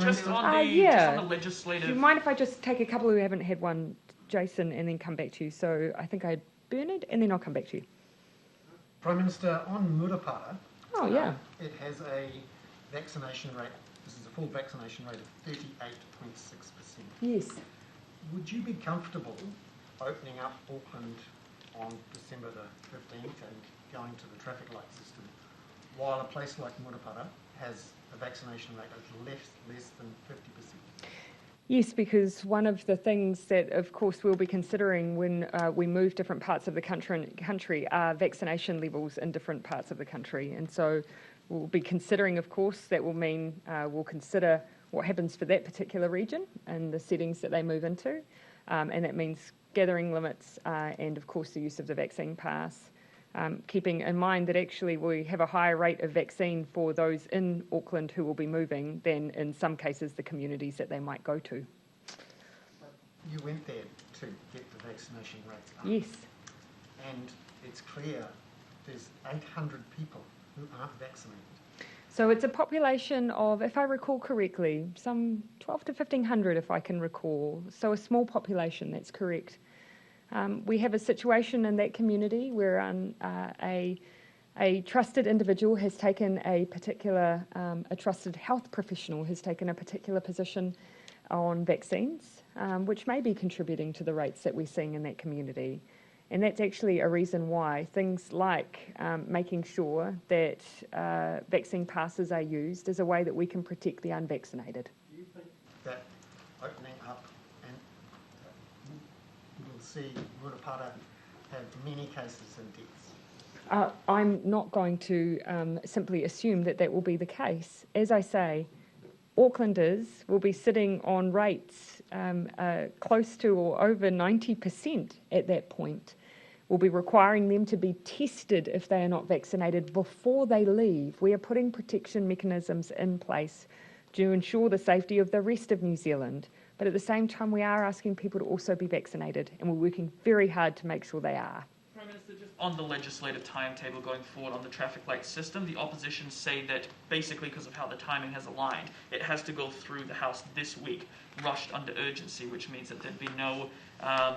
Just on the legislative... Do you mind if I just take a couple who haven't had one, Jason, and then come back to you? So I think I had Bernard, and then I'll come back to you. Prime Minister, on Murupara, it has a vaccination rate, this is a full vaccination rate of 38.6%. Yes. Would you be comfortable opening up Auckland on December the 15th and going to the traffic light system, while a place like Murupara has a vaccination rate of less than 50%? Yes, because one of the things that, of course, we'll be considering when we move different parts of the country are vaccination levels in different parts of the country. And so we'll be considering, of course, that will mean we'll consider what happens for that particular region and the settings that they move into. And that means gathering limits and, of course, the use of the vaccine pass. Keeping in mind that actually we have a higher rate of vaccine for those in Auckland who will be moving than in some cases the communities that they might go to. You went there to get the vaccination rates up. Yes. And it's clear there's 800 people who aren't vaccinated. So it's a population of, if I recall correctly, some 12 to 1,500 if I can recall. So a small population, that's correct. We have a situation in that community where a trusted individual has taken a trusted health professional has taken a particular position on vaccines, which may be contributing to the rates that we're seeing in that community. And that's actually a reason why things like making sure that vaccine passes are used as a way that we can protect the unvaccinated. Do you think that opening up will see Murupara have many cases and deaths? I'm not going to simply assume that that will be the case. As I say, Aucklanders will be sitting on rates close to or over 90% at that point. We'll be requiring them to be tested if they are not vaccinated before they leave. We are putting protection mechanisms in place to ensure the safety of the rest of New Zealand. But at the same time, we are asking people to also be vaccinated, and we're working very hard to make sure they are. Prime Minister, just on the legislative timetable going forward on the traffic light system, the opposition say that basically because of how the timing has aligned, it has to go through the House this week, rushed under urgency, which means that there'd be no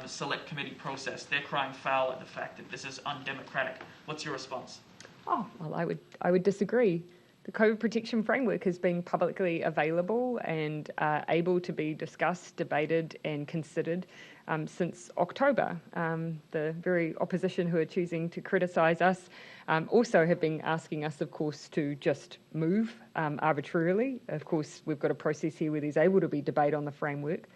select committee process. They're crying foul at the fact that this is undemocratic. What's your response? Oh, well, I would disagree. The COVID protection framework has been publicly available and able to be discussed, debated and considered since October. The very opposition who are choosing to criticise us also have been asking us, of course, to just move arbitrarily. Of course, we've got a process here where there's able to be debate on the framework.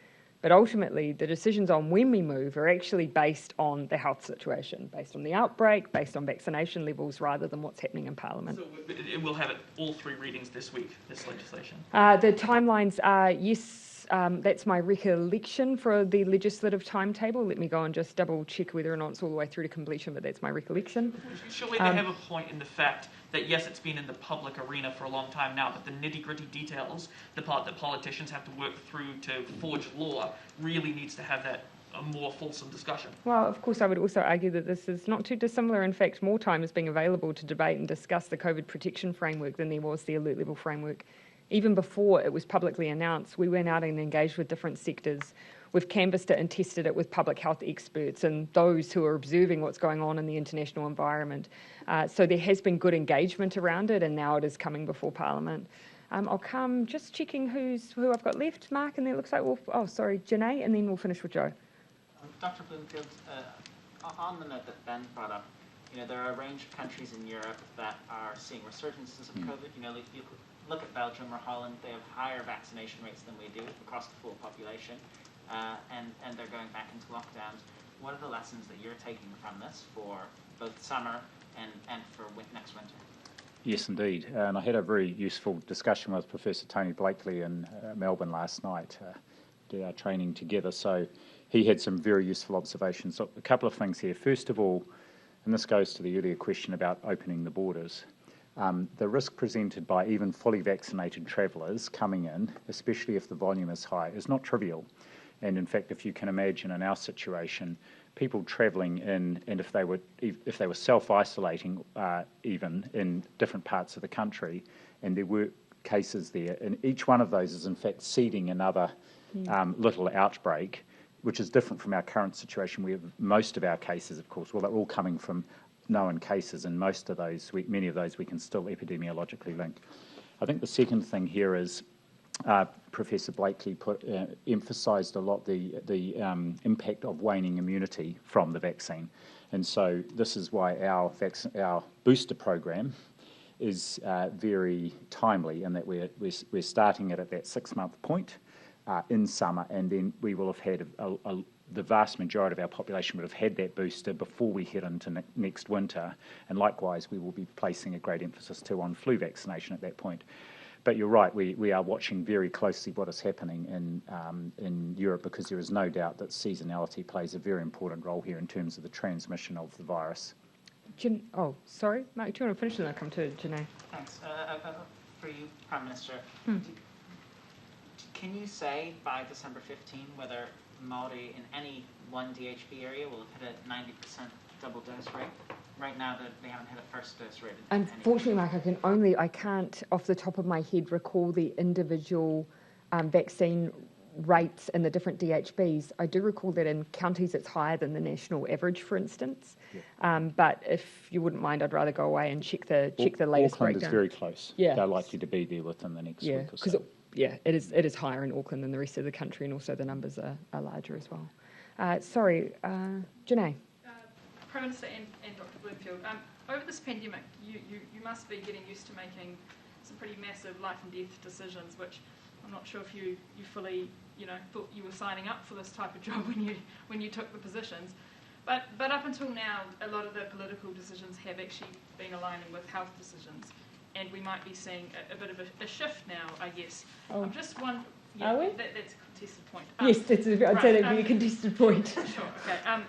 But ultimately, the decisions on when we move are actually based on the health situation, based on the outbreak, based on vaccination levels, rather than what's happening in Parliament. So it will have all three readings this week, this legislation? The timelines are, yes, that's my recollection for the legislative timetable. Let me go and just double check whether or not it's all the way through to completion, but that's my recollection. Surely they have a point in the fact that, yes, it's been in the public arena for a long time now, but the nitty-gritty details, the part that politicians have to work through to forge law, really needs to have that a more fulsome discussion. Well, of course, I would also argue that this is not too dissimilar. In fact, more time is being available to debate and discuss the COVID protection framework than there was the alert level framework. Even before it was publicly announced, we went out and engaged with different sectors. we've canvassed it and tested it with public health experts and those who are observing what's going on in the international environment. So there has been good engagement around it, and now it is coming before Parliament. I'll come just checking who I've got left, Mark, and then it looks like Janae, and then we'll finish with Joe. Dr. Bloomfield, on the note that Ben brought up, there are a range of countries in Europe that are seeing resurgences of COVID. If you look at Belgium or Holland, they have higher vaccination rates than we do across the full population, and they're going back into lockdowns. What are the lessons that you're taking from this for both summer and for next winter? Yes, indeed. And I had a very useful discussion with Professor Tony Blakely in Melbourne last night. Did our training together. So he had some very useful observations. So a couple of things here. First of all, and this goes to the earlier question about opening the borders, the risk presented by even fully vaccinated travellers coming in, especially if the volume is high, is not trivial. And in fact, if you can imagine in our situation, people travelling in, and if they were self-isolating even in different parts of the country, and there were cases there, and each one of those is in fact seeding another little outbreak, which is different from our current situation where most of our cases, of course, well, they're all coming from known cases, and most of those, many of those we can still epidemiologically link. I think the second thing here is Professor Blakely emphasised a lot the impact of waning immunity from the vaccine, and so this is why our booster program is very timely, in that we're starting it at that 6-month point in summer, and then we will have had the vast majority of our population would have had that booster before we head into next winter, and likewise we will be placing a great emphasis too on flu vaccination at that point. But you're right, we are watching very closely what is happening in Europe, because there is no doubt that seasonality plays a very important role here in terms of the transmission of the virus. Sorry, Mark, do you want to finish and then I'll come to Janae? Thanks. For you, Prime Minister, can you say by December 15 whether Maori in any one DHB area will have hit a 90% double dose rate? Right now, they haven't hit a first dose rate. Unfortunately, Mark, I can't off the top of my head recall the individual vaccine rates in the different DHBs. I do recall that in counties it's higher than the national average, for instance. Yeah. But if you wouldn't mind, I'd rather go away and check the latest Auckland breakdown. Is very close. Yeah. They're likely to be there within the next week or so. It is higher in Auckland than the rest of the country, and also the numbers are larger as well. Janae. Prime Minister and Dr. Bloomfield, over this pandemic, you must be getting used to making some pretty massive life and death decisions, which I'm not sure if you fully thought you were signing up for this type of job when you took the positions. But up until now, a lot of the political decisions have actually been aligning with health decisions, and we might be seeing a bit of a shift now, I guess. I'm just wondering. Yeah, are we? That's a contested point. Yes, I'd say that'd be a contested point. Sure. Okay.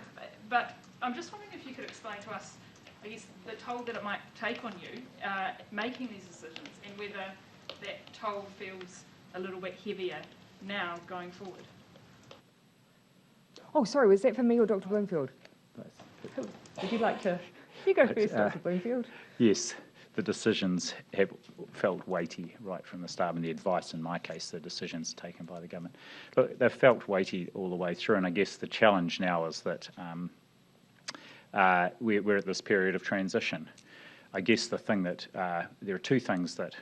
But I'm just wondering if you could explain to us, I guess, the toll that it might take on you making these decisions, and whether that toll feels a little bit heavier now going forward. Oh, sorry, was that for me or Dr. Bloomfield? Would you like to? You go first, Dr. Bloomfield. Yes, the decisions have felt weighty right from the start, and the advice, in my case, the decisions taken by the government. Look, they've felt weighty all the way through, and I guess the challenge now is that we're at this period of transition. I guess the thing that there are two things that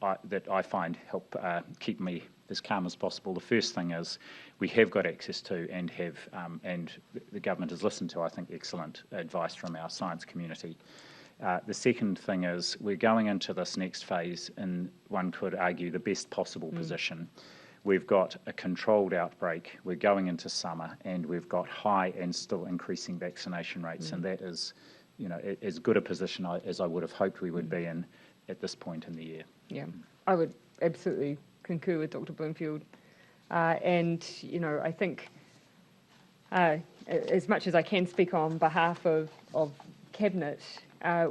I find help keep me as calm as possible. The first thing is we have got access to and the government has listened to, I think, excellent advice from our science community. The second thing is we're going into this next phase in, one could argue, the best possible position. We've got a controlled outbreak, we're going into summer, and we've got high and still increasing vaccination rates, and that is, as good a position as I would have hoped we would be in at this point in the year. Yeah, I would absolutely concur with Dr. Bloomfield. I think as much as I can speak on behalf of Cabinet,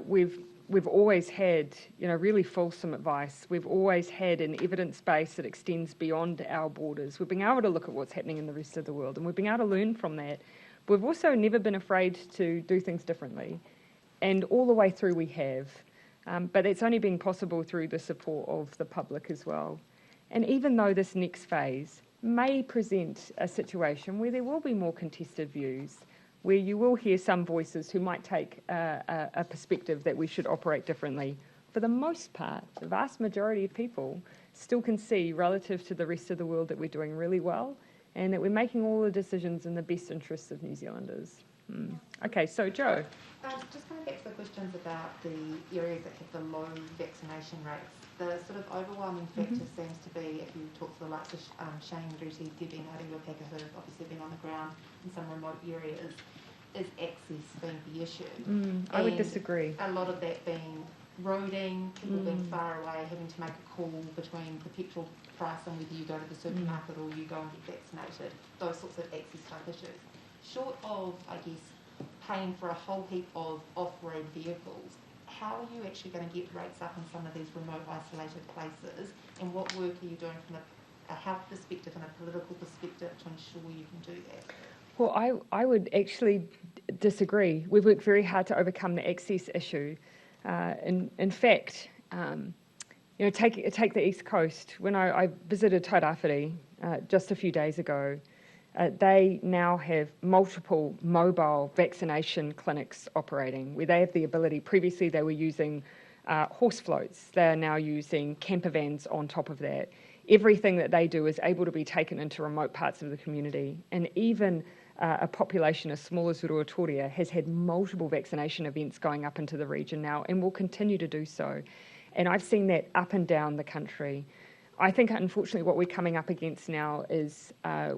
we've always had, really fulsome advice. We've always had an evidence base that extends beyond our borders. We've been able to look at what's happening in the rest of the world, and we've been able to learn from that. We've also never been afraid to do things differently, and all the way through we have. But it's only been possible through the support of the public as well. And even though this next phase may present a situation where there will be more contested views, where you will hear some voices who might take a perspective that we should operate differently. For the most part, the vast majority of people still can see, relative to the rest of the world, that we're doing really well and that we're making all the decisions in the best interests of New Zealanders. Okay, so Jo. Just coming back to the questions about the areas that have the low vaccination rates, the sort of overwhelming factor seems to be, if you talk to the likes of Shane Ruti, Debbie Ngāti who have obviously been on the ground in some remote areas, is access being the issue. I would disagree. A lot of that being roading, people being far away, having to make a call between the petrol price and whether you go to the supermarket or you go and get vaccinated, those sorts of access type issues. Short of, I guess, paying for a whole heap of off-road vehicles, how are you actually going to get rates up in some of these remote isolated places, and what work are you doing from a health perspective and a political perspective to ensure you can do that? Well, I would actually disagree. We've worked very hard to overcome the access issue. In fact, take the East Coast. When I visited Tairāwhiti just a few days ago, they now have multiple mobile vaccination clinics operating, where they have the ability. Previously, they were using horse floats. They are now using camper vans on top of that. Everything that they do is able to be taken into remote parts of the community, and even a population as small as Ruatoria has had multiple vaccination events going up into the region now and will continue to do so. And I've seen that up and down the country. I think, unfortunately, what we're coming up against now is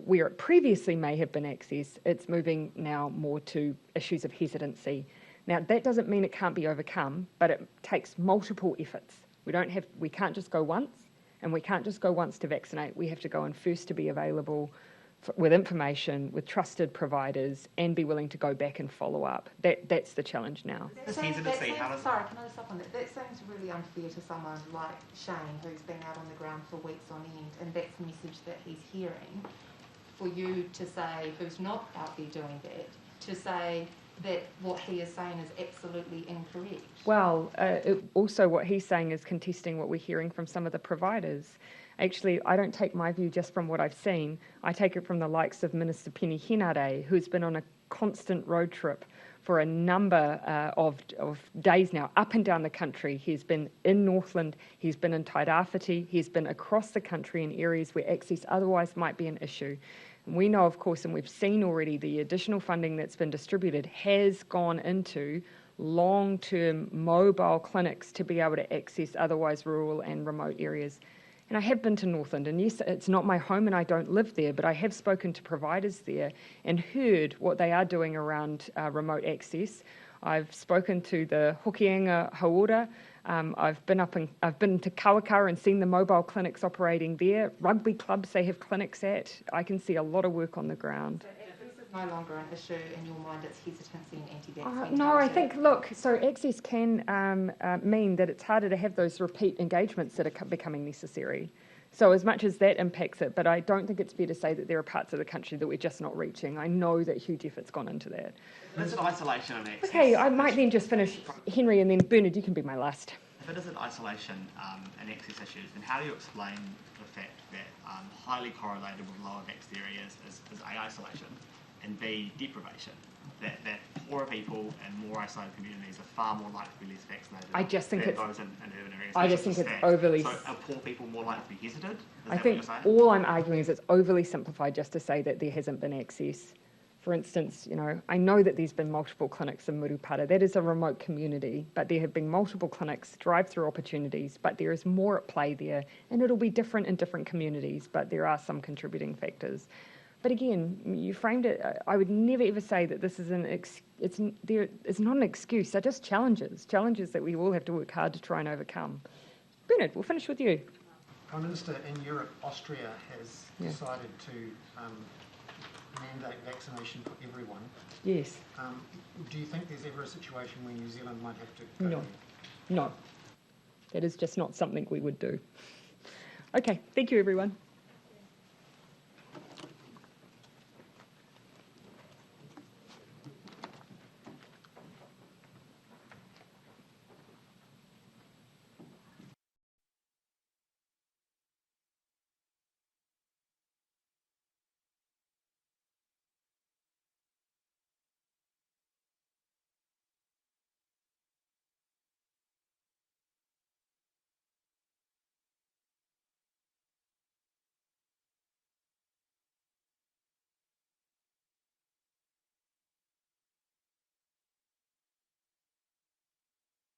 where it previously may have been access, it's moving now more to issues of hesitancy. Now, that doesn't mean it can't be overcome, but it takes multiple efforts. We can't just go once, and we can't just go once to vaccinate. We have to go in first to be available with information, with trusted providers, and be willing to go back and follow up. That's the challenge now. Sorry, can I just stop on that? That seems really unfair to someone like Shane, who's been out on the ground for weeks on end, and that's the message that he's hearing. For you to say, who's not out there doing that, to say that what he is saying is absolutely incorrect. Well, also what he's saying is contesting what we're hearing from some of the providers. Actually, I don't take my view just from what I've seen. I take it from the likes of Minister Tangihanga, who's been on a constant road trip for a number of days now, up and down the country. He's been in Northland, he's been in Tairāwhiti, he's been across the country in areas where access otherwise might be an issue. And we know, of course, and we've seen already, the additional funding that's been distributed has gone into long-term mobile clinics to be able to access otherwise rural and remote areas. And I have been to Northland, and yes, it's not my home and I don't live there, but I have spoken to providers there and heard what they are doing around remote access. I've spoken to the Hokianga Hauora. I've been to Kawakawa and seen the mobile clinics operating there. Rugby clubs they have clinics at. I can see a lot of work on the ground. No longer an issue in your mind, it's hesitancy and anti-vaccine. No, I think, look, so access can mean that it's harder to have those repeat engagements that are becoming necessary. So as much as that impacts it, but I don't think it's fair to say that there are parts of the country that we're just not reaching. I know that huge effort's gone into that. It's an isolation of access. Okay, I might then just finish, Henry, and then Bernard, you can be my last. If it is an isolation and access issues, then how do you explain the fact that highly correlated with lower vaxxed areas is A, isolation, and B, deprivation? That poorer people and more isolated communities are far more likely to be less vaccinated than those in urban areas. I just think it's overly... So are poor people more likely to be hesitant? I think all I'm arguing is it's overly simplified just to say that there hasn't been access. For instance, I know that there's been multiple clinics in Murupara. That is a remote community, but there have been multiple clinics, drive-through opportunities, but there is more at play there, and it'll be different in different communities, but there are some contributing factors. But again, you framed it, I would never ever say that this is it's not an excuse, they're just challenges that we all have to work hard to try and overcome. Bernard, we'll finish with you. Prime Minister, in Europe, Austria has decided to mandate vaccination for everyone. Yes. Do you think there's ever a situation where New Zealand might have to go there? No. That is just not something we would do. Okay, thank you everyone.